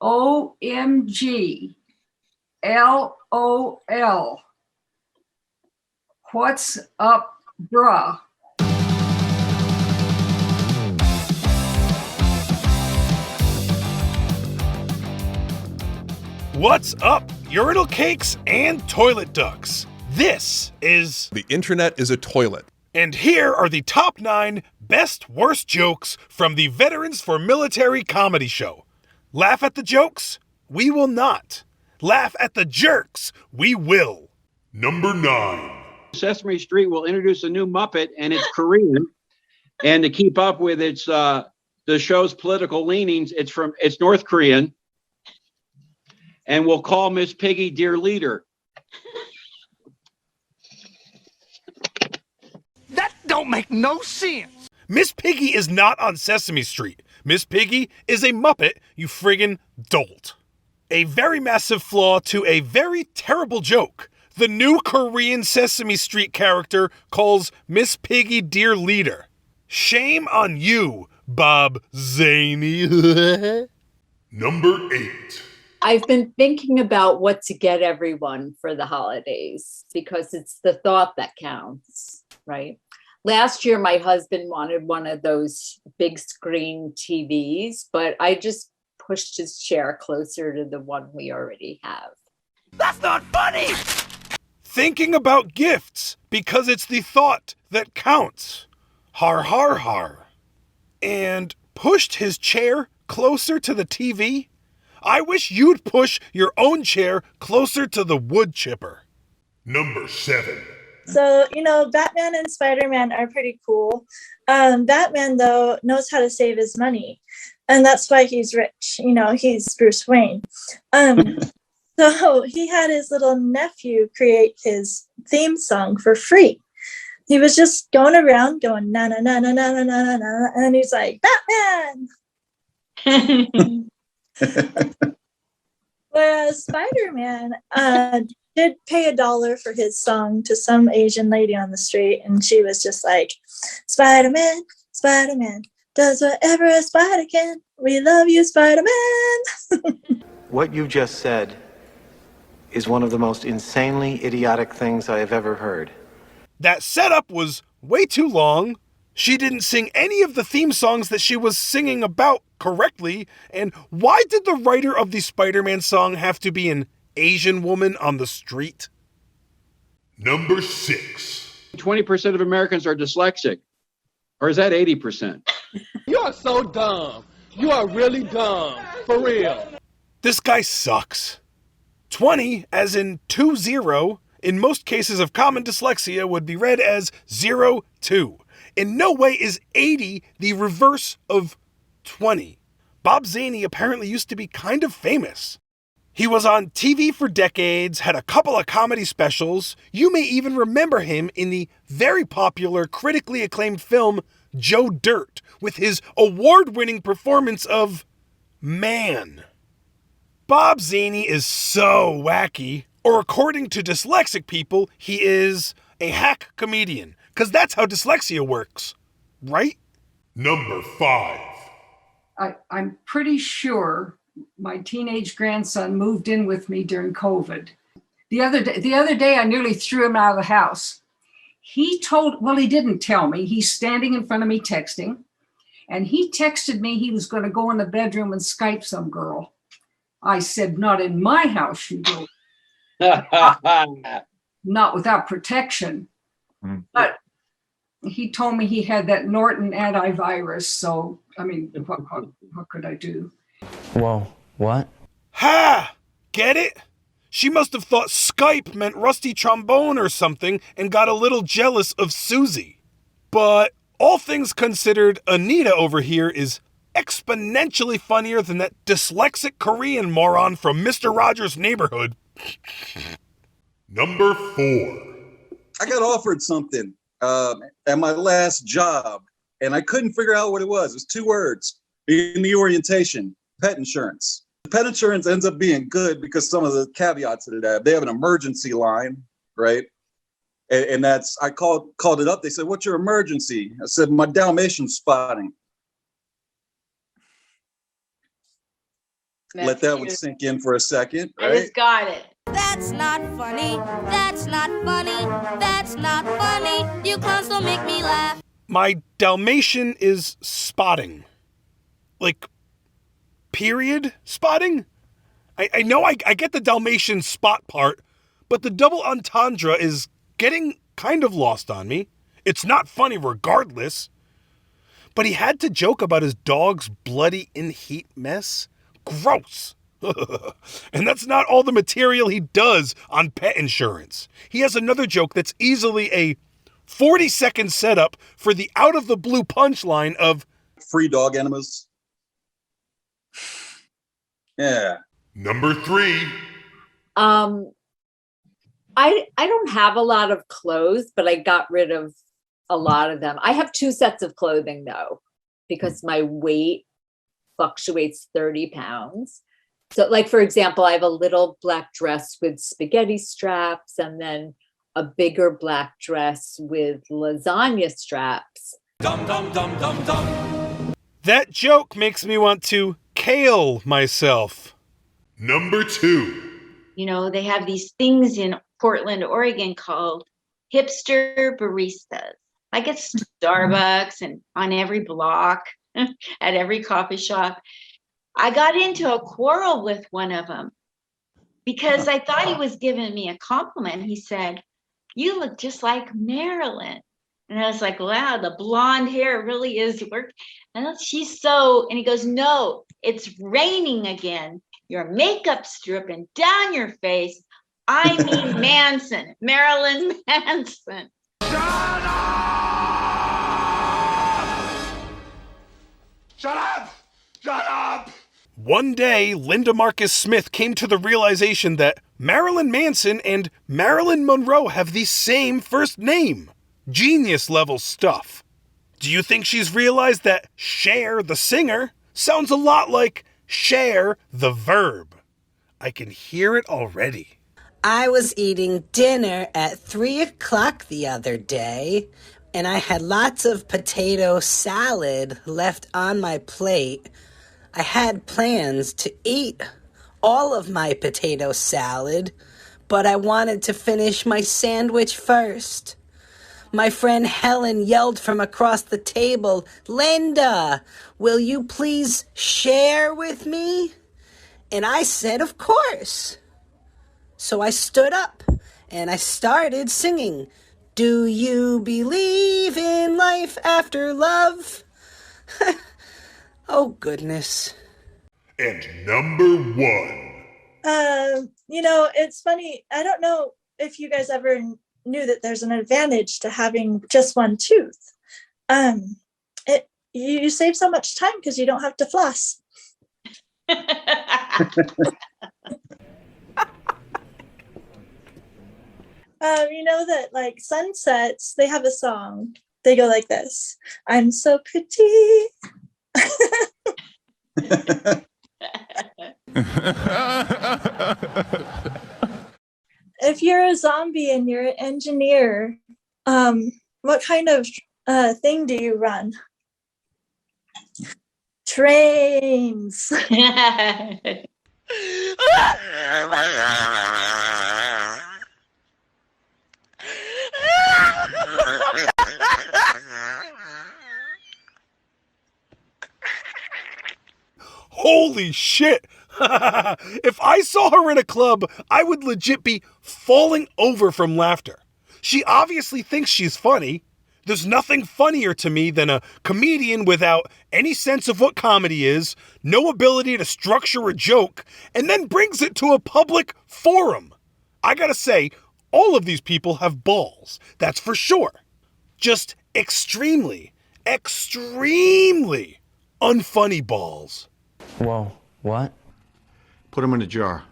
OMG. LOL. What's up, bruh? What's up, urinal cakes and toilet ducks? This is The Internet is a Toilet. And here are the top 9 best worst jokes from the Veterans for Military Comedy Show. Laugh at the jokes? We will not. Laugh at the jerks? We will. Number 9. Sesame Street will introduce a new Muppet, and it's Korean. And to keep up with its the show's political leanings, it's North Korean. And we'll call Miss Piggy Dear Leader. That don't make no sense. Miss Piggy is not on Sesame Street. Miss Piggy is a Muppet, you friggin' dolt. A very massive flaw to a very terrible joke. The new Korean Sesame Street character calls Miss Piggy Dear Leader. Shame on you, Bob Zany. Number 8. I've been thinking about what to get everyone for the holidays because it's the thought that counts, right? Last year, my husband wanted one of those big screen TVs, but I just pushed his chair closer to the one we already have. That's not funny! Thinking about gifts because it's the thought that counts. Har har har. And pushed his chair closer to the TV? I wish you'd push your own chair closer to the wood chipper. Number 7. So, Batman and Spider-Man are pretty cool. Batman, though, knows how to save his money. And that's why he's rich. He's Bruce Wayne. So he had his little nephew create his theme song for free. He was just going around going, na, na, na, na, na, na, na, na, and he's like, Batman! Whereas Spider-Man did pay $1 for his song to some Asian lady on the street, and she was just like, Spider-Man, Spider-Man, does whatever a spider can. We love you, Spider-Man. What you just said is one of the most insanely idiotic things I have ever heard. That setup was way too long. She didn't sing any of the theme songs that she was singing about correctly. And why did the writer of the Spider-Man song have to be an Asian woman on the street? Number 6. 20% of Americans are dyslexic. Or is that 80%? You are so dumb. You are really dumb. For real. This guy sucks. 20, as in 20, in most cases of common dyslexia would be read as 02. In no way is 80 the reverse of 20. Bob Zany apparently used to be kind of famous. He was on TV for decades, had a couple of comedy specials. You may even remember him in the very popular, critically acclaimed film Joe Dirt, with his award-winning performance of Man. Bob Zany is so wacky, or according to dyslexic people, he is a hack comedian. Because that's how dyslexia works, right? Number 5. I'm pretty sure my teenage grandson moved in with me during COVID. The other day, I nearly threw him out of the house. He didn't tell me. He's standing in front of me texting. And he texted me he was going to go in the bedroom and Skype some girl. I said, not in my house, you go. Not without protection. But he told me he had that Norton antivirus. So, what could I do? Whoa, what? Ha! Get it? She must have thought Skype meant rusty trombone or something and got a little jealous of Susie. But all things considered, Anita over here is exponentially funnier than that dyslexic Korean moron from Mr. Rogers' Neighborhood. Number 4. I got offered something at my last job, and I couldn't figure out what it was. It was 2 words in the orientation: pet insurance. Pet insurance ends up being good because some of the caveats that it have. They have an emergency line, right? And that's, I called it up. They said, "What's your emergency?" I said, "My Dalmatian spotting." Let that one sink in for a second, I right? just got it. That's not funny. That's not funny. That's not funny. You clowns don't make me laugh. My Dalmatian is spotting. Like, period spotting? I know I get the Dalmatian spot part, but the double entendre is getting kind of lost on me. It's not funny regardless. But he had to joke about his dog's bloody in heat mess? Gross. And that's not all the material he does on pet insurance. He has another joke that's easily a 40-second setup for the out-of-the-blue punchline of free dog enemas. Yeah. Number 3. I don't have a lot of clothes, but I got rid of a lot of them. I have 2 sets of clothing though, because my weight fluctuates 30 pounds. So like, for example, I have a little black dress with spaghetti straps and then a bigger black dress with lasagna straps. Dum, dum, dum, dum, dum. That joke makes me want to kale myself. Number 2. You know, they have these things in Portland, Oregon called hipster baristas. Like at Starbucks and on every block, at every coffee shop. I got into a quarrel with one of them because I thought he was giving me a compliment. He said, "You look just like Marilyn." And I was like, wow, the blonde hair really is work. And she's so, and he goes, "No, it's raining again. Your makeup's dripping down your face. I mean Manson, Marilyn Manson." Shut up! Shut up! One day, Linda Marcus Smith came to the realization that Marilyn Manson and Marilyn Monroe have the same first name. Genius level stuff. Do you think she's realized that Cher, the singer, sounds a lot like share, the verb? I can hear it already. I was eating dinner at 3 o'clock the other day, and I had lots of potato salad left on my plate. I had plans to eat all of my potato salad, but I wanted to finish my sandwich first. My friend Helen yelled from across the table, "Linda, will you please share with me?" And I said, "Of course." So I stood up and I started singing, "Do you believe in life after love?" Oh, goodness. And number 1. You know, it's funny. I don't know if you guys ever knew that there's an advantage to having just one tooth. You save so much time because you don't have to floss. You know that like sunsets, they have a song. They go like this: "I'm so pretty." If you're a zombie and you're an engineer, what kind of thing do you run? Trains. Holy shit! If I saw her in a club, I would legit be falling over from laughter. She obviously thinks she's funny. There's nothing funnier to me than a comedian without any sense of what comedy is, no ability to structure a joke, and then brings it to a public forum. I gotta say, all of these people have balls, that's for sure. Just extremely unfunny balls. Whoa, what? Put them in a jar.